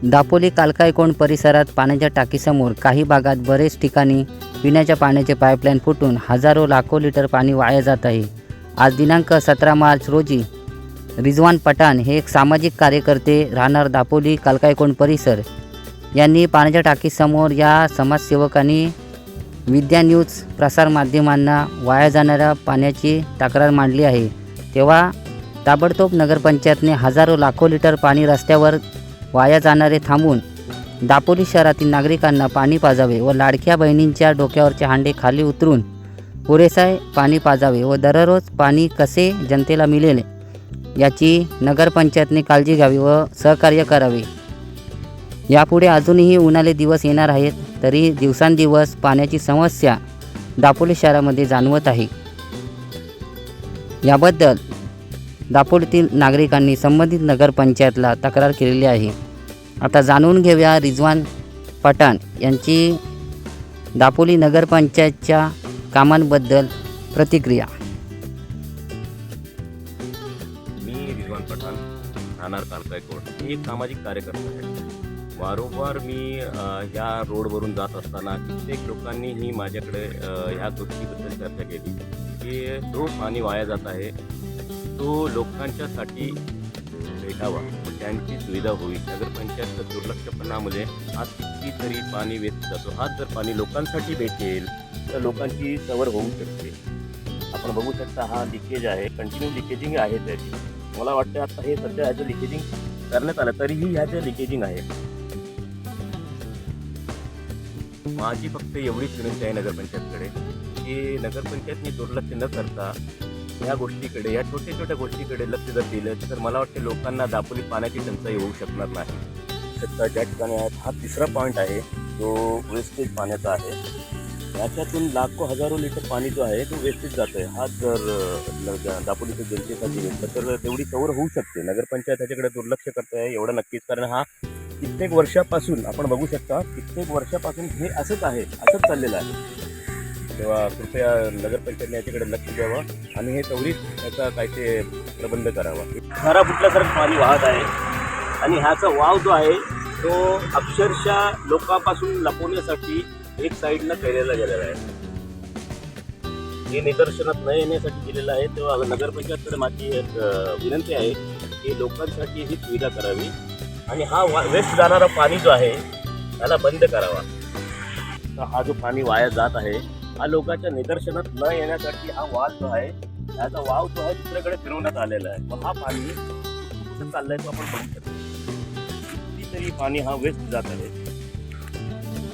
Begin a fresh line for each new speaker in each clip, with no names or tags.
दापोली कालकाईकोंड परिसरात पाण्याच्या टाकीसमोर काही भागात बरेच ठिकाणी पिण्याच्या पाण्याचे पाईपलाईन फुटून हजारो लाखो लिटर पाणी वाया जात आहे। आज दिनांक 17 मार्च रोजी रिजवान पठाण हे एक सामाजिक कार्यकर्ते राहणार दापोली कालकाईकोंड परिसर यांनी पाण्याच्या टाकीसमोर या समाजसेवकांनी विद्या न्यूज प्रसारमाध्यमांना वाया जाणाऱ्या पाण्याची तक्रार मांडली आहे। तेव्हा ताबडतोब नगरपंचायतने हजारो लाखो लिटर पाणी रस्त्यावर वाया जाणारे थांबून दापोली शहरातील नागरिकांना पाणी पाजावे व लाडक्या बहिणींच्या डोक्यावरचे हांडे खाली उतरून पुरेसे पाणी पाजावे व दररोज पाणी कसे जनतेला मिळेल याची नगरपंचायतने काळजी घ्यावी व सहकार्य करावे। यापुढे अजूनही उन्हाळे दिवस येणार आहेत, तरी दिवसांदिवस पाण्याची समस्या दापोली शहरामध्ये जाणवत आहे। याबद्दल दापोलीतील नागरिकांनी संबंधित नगरपंचायतला तक्रार केलेली आहे। आता जाणून घेऊया रिजवान पठाण यांची दापोली नगरपंचायतच्या कामांबद्दल प्रतिक्रिया।
मी रिजवान पठाण राहणार कालकाईकोंड। मी एक सामाजिक कार्यकर्ता आहे। वारंवार मी ह्या रोडवरून जात असताना कित्येक लोकांनीही माझ्याकडे ह्या गोष्टीबद्दल चर्चा केली की जो पाणी वाया जात आहे तो लोकांच्यासाठी भेटावा व त्यांची सुविधा होईल। नगरपंचायतच्या दुर्लक्षपणामुळे आज कितीतरी पाणी वेस्ट जातो। हाच जर पाणी लोकांसाठी भेटेल तर लोकांची सवय होऊ शकते। आपण बघू शकता हा लिकेज आहे, कंटिन्यू लिकेजिंग आहे त्याची। मला वाटतं आता हे सध्या ह्याचं लिकेजिंग करण्यात आलं तरीही ह्याचं लिकेजिंग आहे। माझी फक्त एवढीच विनंती आहे नगरपंचायतकडे की नगरपंचायतने दुर्लक्ष न करता ह्या गोष्टीकडे, या छोट्या छोट्या गोष्टीकडे लक्ष जर दिलं तर मला वाटते लोकांना दापोली पाण्याची टंचाई होऊ शकणार नाही। सध्या ज्या ठिकाणी आहेत हा तिसरा पॉईंट आहे जो वेस्टेज पाण्याचा आहे। याच्यातून लाखो हजारो लिटर पाणी जो आहे तो वेस्टेज जातो आहे। हा जर दापोलीच्या जनतेसाठी घेतलं तर तेवढी कव्हर होऊ शकते। नगरपंचायत ह्याच्याकडे दुर्लक्ष करत आहे एवढं नक्कीच, कारण हा कित्येक वर्षापासून आपण बघू शकता कित्येक वर्षापासून हे असंच आहे, असंच चाललेलं आहे। तेव्हा कृपया नगरपंचायतने याच्याकडे लक्ष द्यावं आणि हे त्वरित त्याचा काय ते प्रबंध करावा। खरा फुटल्यासारखं पाणी वाहत आहे आणि ह्याचा वाव जो आहे तो अक्षरशः लोकांपासून लपवण्यासाठी एक साईडनं केलेला गेलेला आहे। हे निदर्शनात न येण्यासाठी केलेलं आहे। तेव्हा नगरपंचायतकडे माझी एक विनंती आहे की लोकांसाठी ही सुविधा करावी आणि हा वेस्ट जाणारा पाणी जो आहे त्याला बंद करावा। तर हा जो पाणी वाया जात आहे हा लोकांच्या निदर्शनात न येण्यासाठी हा वाद जो आहे त्याचा वाव जो आहे दुसऱ्याकडे फिरवण्यात आलेला आहे। व हा पाणी कुठं चाललाय तो आपण बघू शकतो। कितीतरी पाणी हा वेस्ट जात आहे।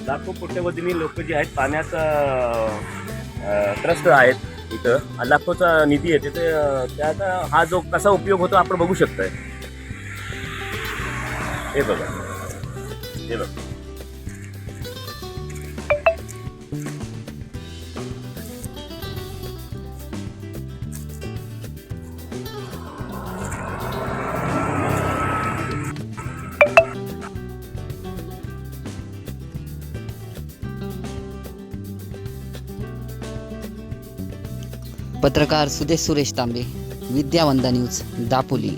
लाखो कोट्यवधींनी लोक जे आहेत पाण्याचा ट्रस्ट आहेत इथं, लाखोचा निधी आहे तिथे, त्याचा हा जो कसा उपयोग होतो आपण बघू शकतोय। हे बघा, हे बघा।
पत्रकार सुदेश सुरेश तांबे, विद्यावंदा न्यूज, दापोली।